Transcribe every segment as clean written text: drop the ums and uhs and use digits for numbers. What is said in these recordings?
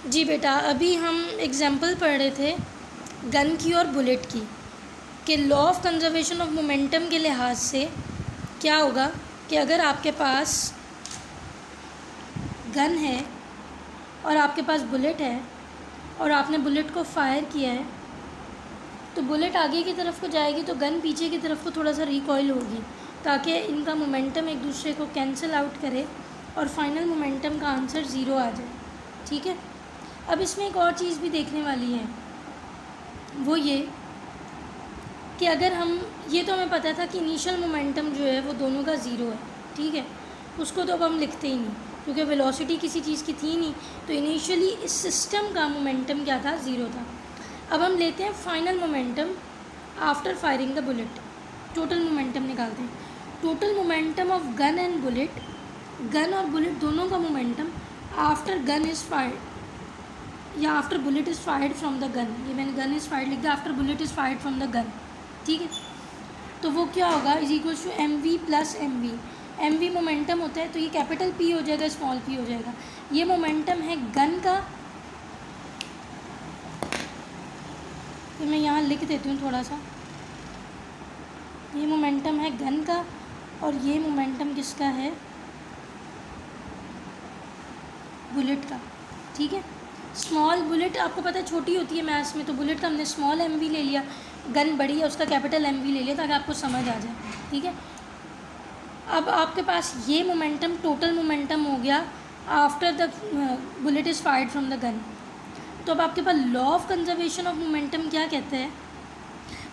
जी बेटा, अभी हम एग्जाम्पल पढ़ रहे थे गन की और बुलेट की कि law of conservation of momentum के लिहाज से क्या होगा कि अगर आपके पास गन है और आपके पास बुलेट है और आपने बुलेट को फायर किया है तो बुलेट आगे की तरफ को जाएगी तो गन पीछे की तरफ को थोड़ा सा रिकॉइल होगी ताकि इनका मोमेंटम एक दूसरे को कैंसिल आउट करे और फाइनल मोमेंटम का आंसर ज़ीरो आ जाए। ठीक है, अब इसमें एक और चीज़ भी देखने वाली है, वो ये कि अगर हम ये तो हमें पता था कि इनिशियल मोमेंटम जो है वो दोनों का ज़ीरो है। ठीक है, उसको तो अब हम लिखते ही नहीं क्योंकि वेलोसिटी किसी चीज़ की थी नहीं, तो इनिशियली इस सिस्टम का मोमेंटम क्या था, ज़ीरो था। अब हम लेते हैं final momentum after firing the bullet, total momentum निकालते हैं। Total momentum of gun and bullet, gun और बुलेट दोनों का momentum after gun is fired या after bullet is fired from the gun, ये मैंने गन इज़ फायर्ड लिख दिया, after bullet is fired from the gun. ठीक है, तो वो क्या होगा, is equal to M V plus M V. M V momentum होता है तो ये कैपिटल पी हो जाएगा, स्मॉल पी हो जाएगा। ये मोमेंटम है गन का, ये मैं यहाँ लिख देती हूँ थोड़ा सा, ये मोमेंटम है गन का और ये मोमेंटम किसका है, बुलेट का। ठीक है, स्मॉल बुलेट आपको पता है छोटी होती है मैथ्स में, तो बुलेट का हमने स्मॉल एम वी ले लिया, गन बड़ी है उसका कैपिटल एम वी ले लिया ताकि आपको समझ आ जाए। ठीक है, अब आपके पास ये मोमेंटम टोटल मोमेंटम हो गया after the bullet is fired from the gun. तो अब आपके पास law of conservation of momentum क्या कहता है,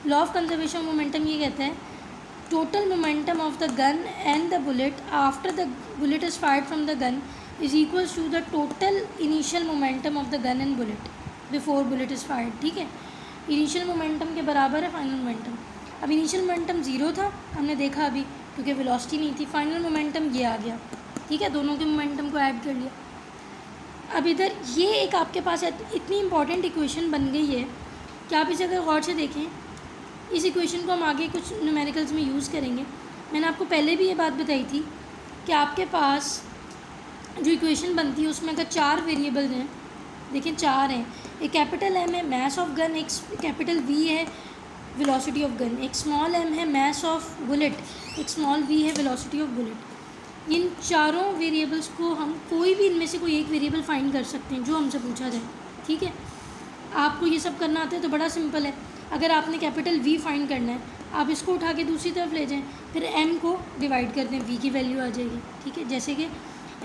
law of conservation of momentum ये कहता है total momentum of the gun and the bullet after the bullet is fired from the gun is equals to the total initial momentum of the gun and bullet before bullet is fired. ठीक है, initial momentum के बराबर है final momentum. अब initial momentum zero था, हमने देखा अभी क्योंकि वेलोसिटी नहीं थी, फाइनल मोमेंटम ये आ गया। ठीक है, दोनों के मोमेंटम को ऐड कर लिया। अब इधर ये एक आपके पास इतनी इंपॉर्टेंट इक्वेशन बन गई है कि आप इसे अगर गौर से देखें, इस इक्वेशन को हम आगे कुछ न्यूमेरिकल्स में यूज़ करेंगे। मैंने आपको पहले भी ये बात बताई थी कि आपके पास जो इक्वेशन बनती है उसमें अगर चार वेरिएबल हैं, देखिए चार हैं, एक कैपिटल एम है मास ऑफ गन, एक कैपिटल वी है वेलोसिटी ऑफ गन, एक स्मॉल एम है मास ऑफ बुलेट, एक स्मॉल वी है वेलोसिटी ऑफ बुलेट। इन चारों वेरिएबल्स को हम कोई भी इनमें से कोई एक वेरिएबल फाइंड कर सकते हैं जो हमसे पूछा जाए। ठीक है, आपको ये सब करना आता है तो बड़ा सिंपल है। अगर आपने कैपिटल वी फाइंड करना है, आप इसको उठा के दूसरी तरफ ले जाएं, फिर एम को डिवाइड कर दें, वी की वैल्यू आ जाएगी। ठीक है, जैसे कि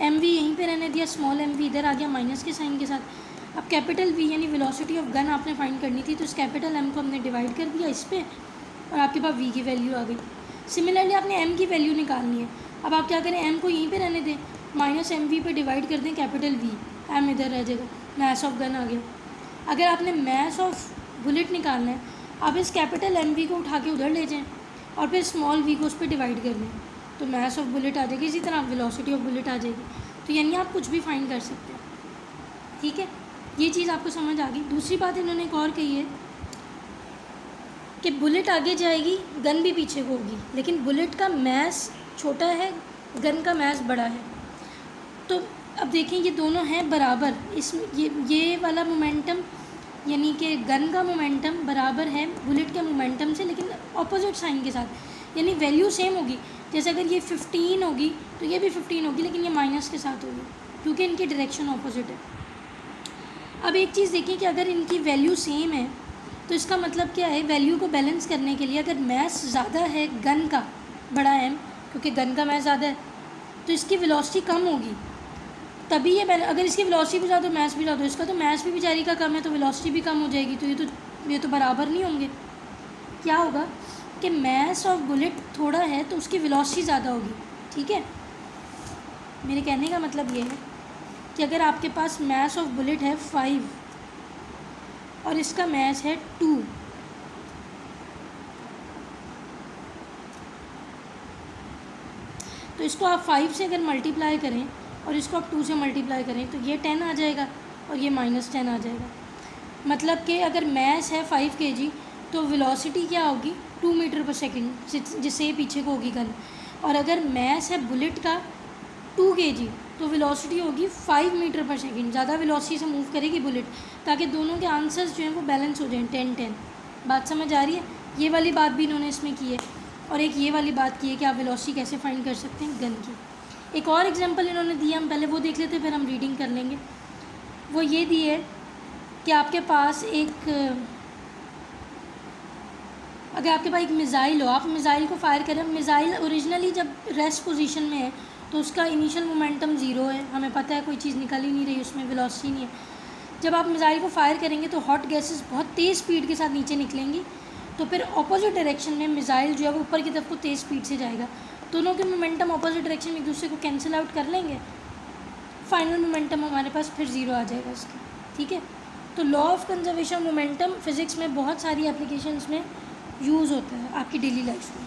एम वी यहीं पे रहने दिया, स्मॉल एम वी इधर आ गया माइनस के साइन के साथ। अब कैपिटल वी यानी वेलोसिटी ऑफ गन आपने फाइंड करनी थी, तो इस कैपिटल एम को हमने डिवाइड कर दिया इस पर और आपके पास वी की वैल्यू आ गई। सिमिलरली आपने एम की वैल्यू निकालनी है, अब आप क्या करें, एम को यहीं पे रहने दें, माइनस एम वी पर डिवाइड कर दें कैपिटल वी, एम इधर रह जाएगा, मास ऑफ गन आ गया। अगर आपने मास ऑफ बुलेट निकालना है, आप इस कैपिटल एम वी को उठा के उधर ले जाएं और फिर स्मॉल वी को उस पर डिवाइड कर दें, तो मास ऑफ बुलेट आ जाएगी, इसी तरह वेलोसिटी ऑफ बुलेट आ जाएगी। तो यानी आप कुछ भी फाइंड कर सकते हैं। ठीक है, ये चीज़ आपको समझ आ गई। दूसरी बात इन्होंने एक और कही है कि बुलेट आगे जाएगी, गन भी पीछे को होगी, लेकिन बुलेट का मास छोटा है, गन का मास बड़ा है। तो अब देखें ये दोनों हैं बराबर, इसमें ये वाला मोमेंटम यानी कि गन का मोमेंटम बराबर है बुलेट के मोमेंटम से, लेकिन ऑपोजिट साइन के साथ, यानी वैल्यू सेम होगी। जैसे अगर ये 15 होगी तो ये भी 15 होगी, लेकिन ये माइनस के साथ होगी क्योंकि इनकी डायरेक्शन ऑपोजिट है। अब एक चीज़ देखिए कि अगर इनकी वैल्यू सेम है तो इसका मतलब क्या है, वैल्यू को बैलेंस करने के लिए अगर मास ज़्यादा है गन का, बड़ा एम, क्योंकि गन का मास ज़्यादा है तो इसकी वेलोसिटी कम होगी, तभी ये अगर इसकी वेलोसिटी भी ज़्यादा हो मास भी ज़्यादा हो, इसका तो मास भी बेचारी का कम है तो वेलोसिटी भी कम हो जाएगी, तो ये तो बराबर नहीं होंगे। क्या होगा कि मास ऑफ बुलेट थोड़ा है तो उसकी वेलोसिटी ज़्यादा होगी। ठीक है, मेरे कहने का मतलब ये है कि अगर आपके पास मास ऑफ बुलेट है 5 और इसका मास है 2, तो इसको आप 5 से अगर मल्टीप्लाई करें और इसको आप 2 से मल्टीप्लाई करें तो ये 10 आ जाएगा और ये -10 आ जाएगा। मतलब कि अगर मास है 5 kg तो वेलोसिटी क्या होगी 2 मीटर पर सेकेंड, जिससे पीछे को होगी गन। और अगर मास है बुलेट का 2 kg तो वेलोसिटी होगी 5 मीटर पर सेकंड, ज़्यादा वेलोसिटी से मूव करेगी बुलेट, ताकि दोनों के आंसर्स जो हैं वो बैलेंस हो जाएं 10-10। बात समझ आ रही है? ये वाली बात भी इन्होंने इसमें की है, और एक ये वाली बात की है कि आप वेलोसिटी कैसे फाइंड कर सकते हैं गन की। एक और एग्जांपल इन्होंने दिया, हम पहले वो देख लेते फिर हम रीडिंग कर लेंगे। वो ये दी है कि आपके पास अगर आपके पास एक मिज़ाइल हो, आप मिज़ाइल को फायर करें। मिज़ाइल ओरिजिनली जब रेस्ट पोजीशन में है तो उसका इनिशियल मोमेंटम ज़ीरो है, हमें पता है, कोई चीज़ निकल ही नहीं रही, उसमें वेलोसिटी नहीं है। जब आप मिज़ाइल को फायर करेंगे तो हॉट गैसेस बहुत तेज़ स्पीड के साथ नीचे निकलेंगी, तो फिर ऑपोजिट डायरेक्शन में मिज़ाइल जो है वो ऊपर की तरफ को तेज़ स्पीड से जाएगा। दोनों के मोमेंटम ऑपोजिट डायरेक्शन में एक दूसरे को कैंसिल आउट कर लेंगे, फाइनल मोमेंटम हमारे पास फिर ज़ीरो आ जाएगा इसका। ठीक है, तो law of conservation momentum physics में बहुत सारी एप्लीकेशंस में यूज़ होता है आपकी डेली लाइफ में।